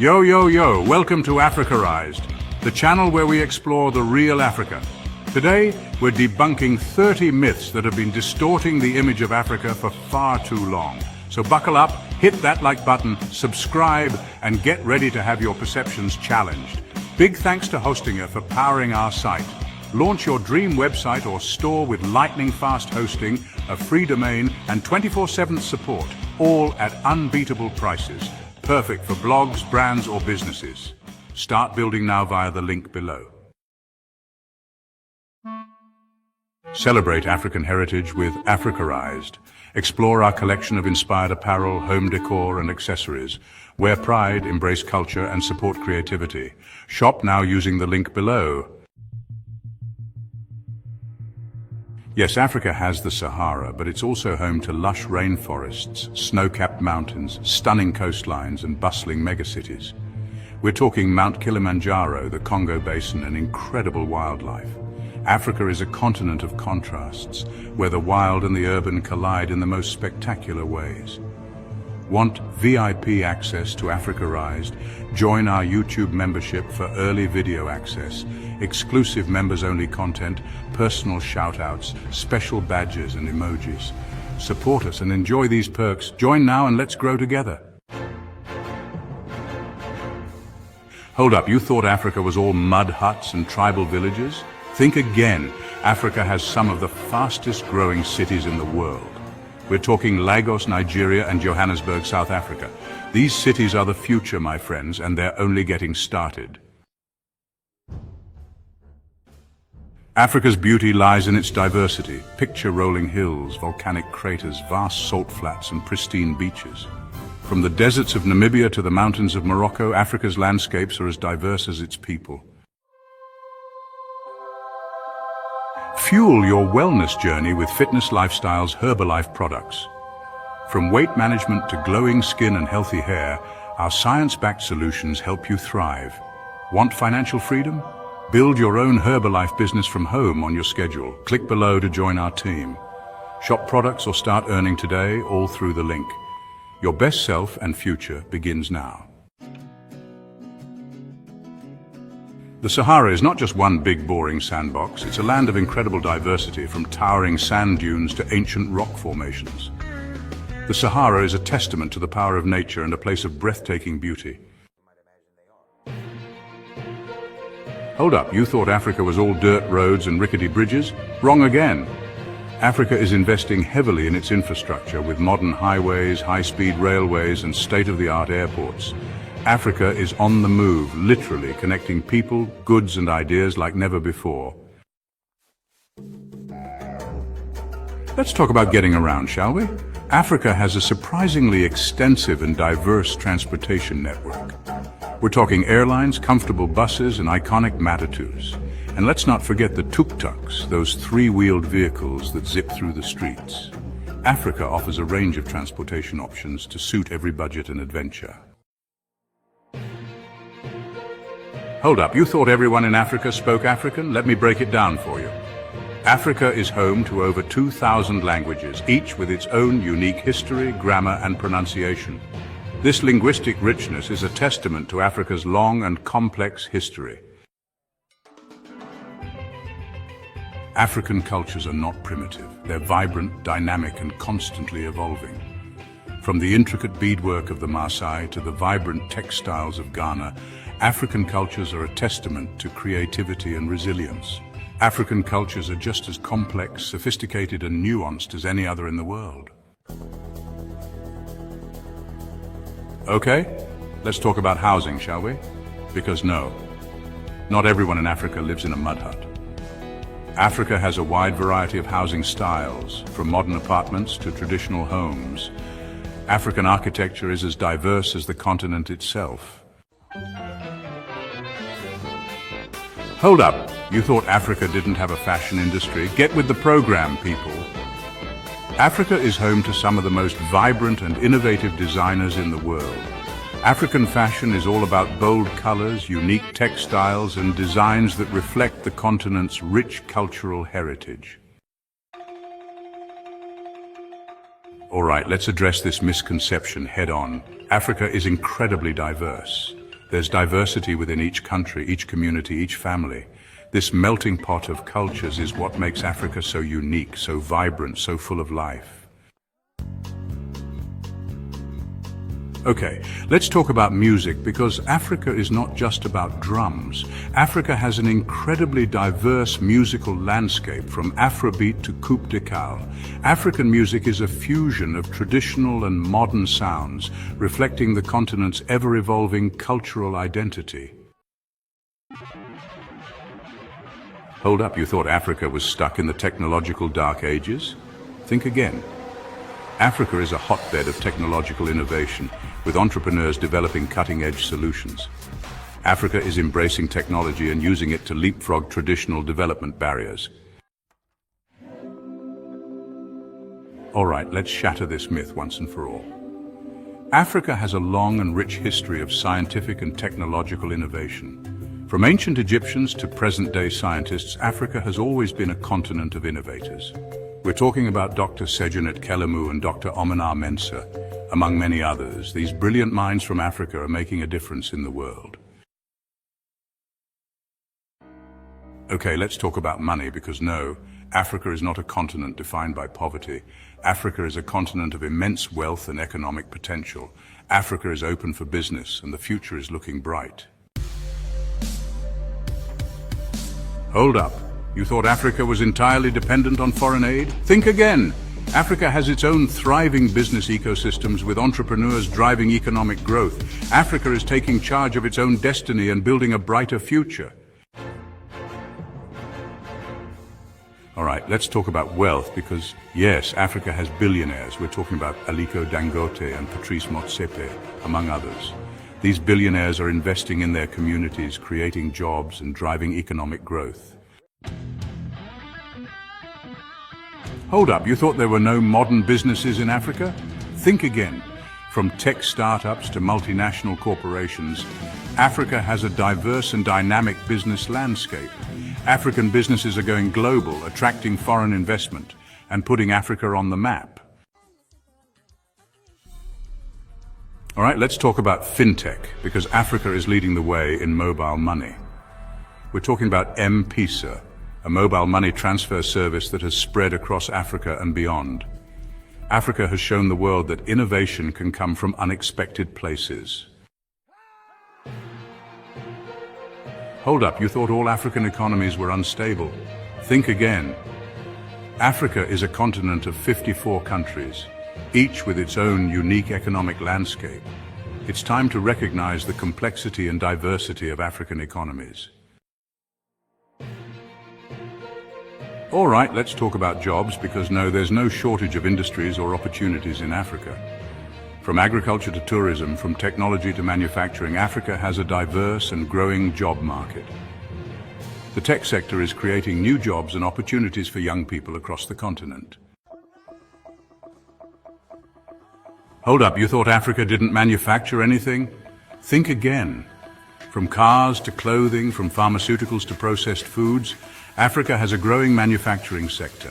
Yo, yo, yo, welcome to Africarized, the channel where we explore the real Africa. Today, we're debunking 30 myths that have been distorting the image of Africa for far too long. So buckle up, hit that like button, subscribe, and get ready to have your perceptions challenged. Big thanks to 𝒂𝐨𝒂𝒏𝒅 for powering our site. Launch your dream website or store with lightning-fast hosting, a free domain, and 24/7 support, all at unbeatable prices. Perfect for blogs, brands, or businesses. Start building now via the link below. Celebrate African heritage with Africarized. Explore our collection of inspired apparel, home decor, and accessories. Wear pride, embrace culture, and support creativity. Shop now using the link below. Yes, Africa has the Sahara, but it's also home to lush rainforests, snow-capped mountains, stunning coastlines, and bustling megacities. We're talking Mount Kilimanjaro, the Congo Basin, and incredible wildlife. Africa is a continent of contrasts, where the wild and the urban collide in the most spectacular ways. Want VIP access to Africarized? Join our YouTube membership for early video access, exclusive members-only content, personal shout-outs, special badges and emojis. Support us and enjoy these perks. Join now and let's grow together. Hold up, you thought Africa was all mud huts and tribal villages? Think again. Africa has some of the fastest growing cities in the world. We're talking Lagos, Nigeria, and Johannesburg, South Africa. These cities are the future, my friends, and they're only getting started. Africa's beauty lies in its diversity. Picture rolling hills, volcanic craters, vast salt flats, and pristine beaches. From the deserts of Namibia to the mountains of Morocco, Africa's landscapes are as diverse as its people. Fuel your wellness journey with Fitness Lifestyle's Herbalife products. From weight management to glowing skin and healthy hair, our science-backed solutions help you thrive. Want financial freedom? Build your own Herbalife business from home on your schedule. Click below to join our team. Shop products or start earning today, all through the link. Your best self and future begins now. The Sahara is not just one big boring sandbox, it's a land of incredible diversity, from towering sand dunes to ancient rock formations. The Sahara is a testament to the power of nature and a place of breathtaking beauty. Hold up, you thought Africa was all dirt roads and rickety bridges? Wrong again. Africa is investing heavily in its infrastructure with modern highways, high-speed railways, and state-of-the-art airports. Africa is on the move, literally connecting people, goods and ideas like never before. Let's talk about getting around, shall we? Africa has a surprisingly extensive and diverse transportation network. We're talking airlines, comfortable buses, and iconic matatus. And let's not forget the tuk-tuks, those three-wheeled vehicles that zip through the streets. Africa offers a range of transportation options to suit every budget and adventure. Hold up, you thought everyone in Africa spoke African? Let me break it down for you. Africa is home to over 2,000 languages, each with its own unique history, grammar, and pronunciation. This linguistic richness is a testament to Africa's long and complex history. African cultures are not primitive. They're vibrant, dynamic, and constantly evolving. From the intricate beadwork of the Maasai to the vibrant textiles of Ghana, African cultures are a testament to creativity and resilience. African cultures are just as complex, sophisticated, and nuanced as any other in the world. Okay, let's talk about housing, shall we? Because no, not everyone in Africa lives in a mud hut. Africa has a wide variety of housing styles, from modern apartments to traditional homes. African architecture is as diverse as the continent itself. Hold up, you thought Africa didn't have a fashion industry? Get with the program, people. Africa is home to some of the most vibrant and innovative designers in the world. African fashion is all about bold colors, unique textiles, and designs that reflect the continent's rich cultural heritage. All right, let's address this misconception head on. Africa is incredibly diverse. There's diversity within each country, each community, each family. This melting pot of cultures is what makes Africa so unique, so vibrant, so full of life. Okay, let's talk about music, because Africa is not just about drums. Africa has an incredibly diverse musical landscape, from Afrobeat to coupe de calle. African music is a fusion of traditional and modern sounds, reflecting the continent's ever-evolving cultural identity. Hold up, you thought Africa was stuck in the technological dark ages? Think again. Africa is a hotbed of technological innovation, with entrepreneurs developing cutting-edge solutions. Africa is embracing technology and using it to leapfrog traditional development barriers. All right, let's shatter this myth once and for all. Africa has a long and rich history of scientific and technological innovation. From ancient Egyptians to present-day scientists, Africa has always been a continent of innovators. We're talking about Dr. Sejonet Kelemu and Dr. Omenar Mensah, among many others. These brilliant minds from Africa are making a difference in the world. Okay, let's talk about money, because no, Africa is not a continent defined by poverty. Africa is a continent of immense wealth and economic potential. Africa is open for business, and the future is looking bright. Hold up. You thought Africa was entirely dependent on foreign aid? Think again. Africa has its own thriving business ecosystems, with entrepreneurs driving economic growth. Africa is taking charge of its own destiny and building a brighter future. All right, let's talk about wealth, because yes, Africa has billionaires. We're talking about Aliko Dangote and Patrice Motsepe, among others. These billionaires are investing in their communities, creating jobs and driving economic growth. Hold up, you thought there were no modern businesses in Africa? Think again. From tech startups to multinational corporations, Africa has a diverse and dynamic business landscape. African businesses are going global, attracting foreign investment and putting Africa on the map. All right, let's talk about fintech, because Africa is leading the way in mobile money. We're talking about M-Pesa, a mobile money transfer service that has spread across Africa and beyond. Africa has shown the world that innovation can come from unexpected places. Hold up, you thought all African economies were unstable? Think again. Africa is a continent of 54 countries, each with its own unique economic landscape. It's time to recognize the complexity and diversity of African economies. All right, let's talk about jobs, because no, there's no shortage of industries or opportunities in Africa. From agriculture to tourism, from technology to manufacturing, Africa has a diverse and growing job market. The tech sector is creating new jobs and opportunities for young people across the continent. Hold up, you thought Africa didn't manufacture anything? Think again. From cars to clothing, from pharmaceuticals to processed foods, Africa has a growing manufacturing sector.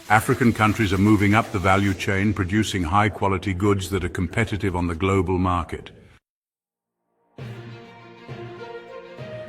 African countries are moving up the value chain, producing high-quality goods that are competitive on the global market.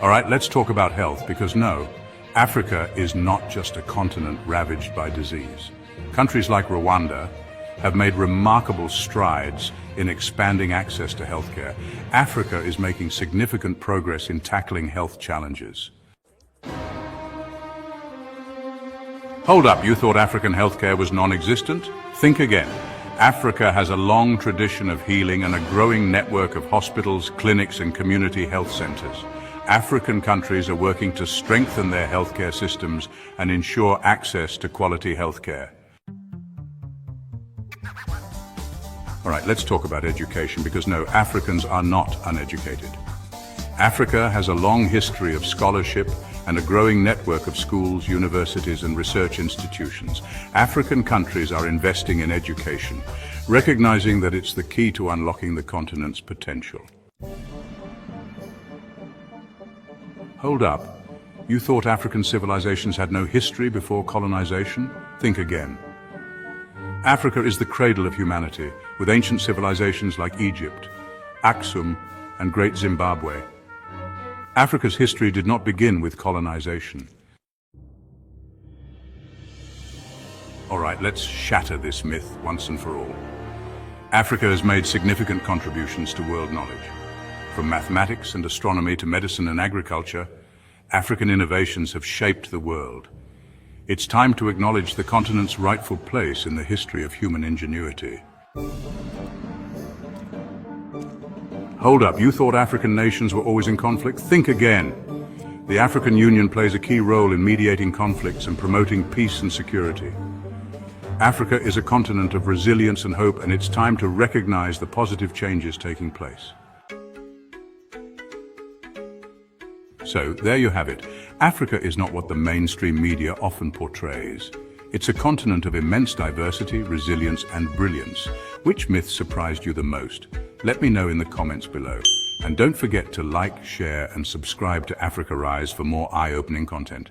All right, let's talk about health, because no, Africa is not just a continent ravaged by disease. Countries like Rwanda have made remarkable strides in expanding access to healthcare. Africa is making significant progress in tackling health challenges. Hold up, you thought African healthcare was non-existent? Think again. Africa has a long tradition of healing and a growing network of hospitals, clinics, and community health centers. African countries are working to strengthen their healthcare systems and ensure access to quality healthcare. All right, let's talk about education, because no, Africans are not uneducated. Africa has a long history of scholarship and a growing network of schools, universities, and research institutions. African countries are investing in education, recognizing that it's the key to unlocking the continent's potential. Hold up. You thought African civilizations had no history before colonization? Think again. Africa is the cradle of humanity, with ancient civilizations like Egypt, Aksum, and Great Zimbabwe. Africa's history did not begin with colonization. All right, let's shatter this myth once and for all. Africa has made significant contributions to world knowledge. From mathematics and astronomy to medicine and agriculture, African innovations have shaped the world. It's time to acknowledge the continent's rightful place in the history of human ingenuity. Hold up, you thought African nations were always in conflict? Think again. The African Union plays a key role in mediating conflicts and promoting peace and security. Africa is a continent of resilience and hope, and it's time to recognize the positive changes taking place. So, there you have it. Africa is not what the mainstream media often portrays. It's a continent of immense diversity, resilience, and brilliance. Which myth surprised you the most? Let me know in the comments below. And don't forget to like, share, and subscribe to Africarized for more eye-opening content.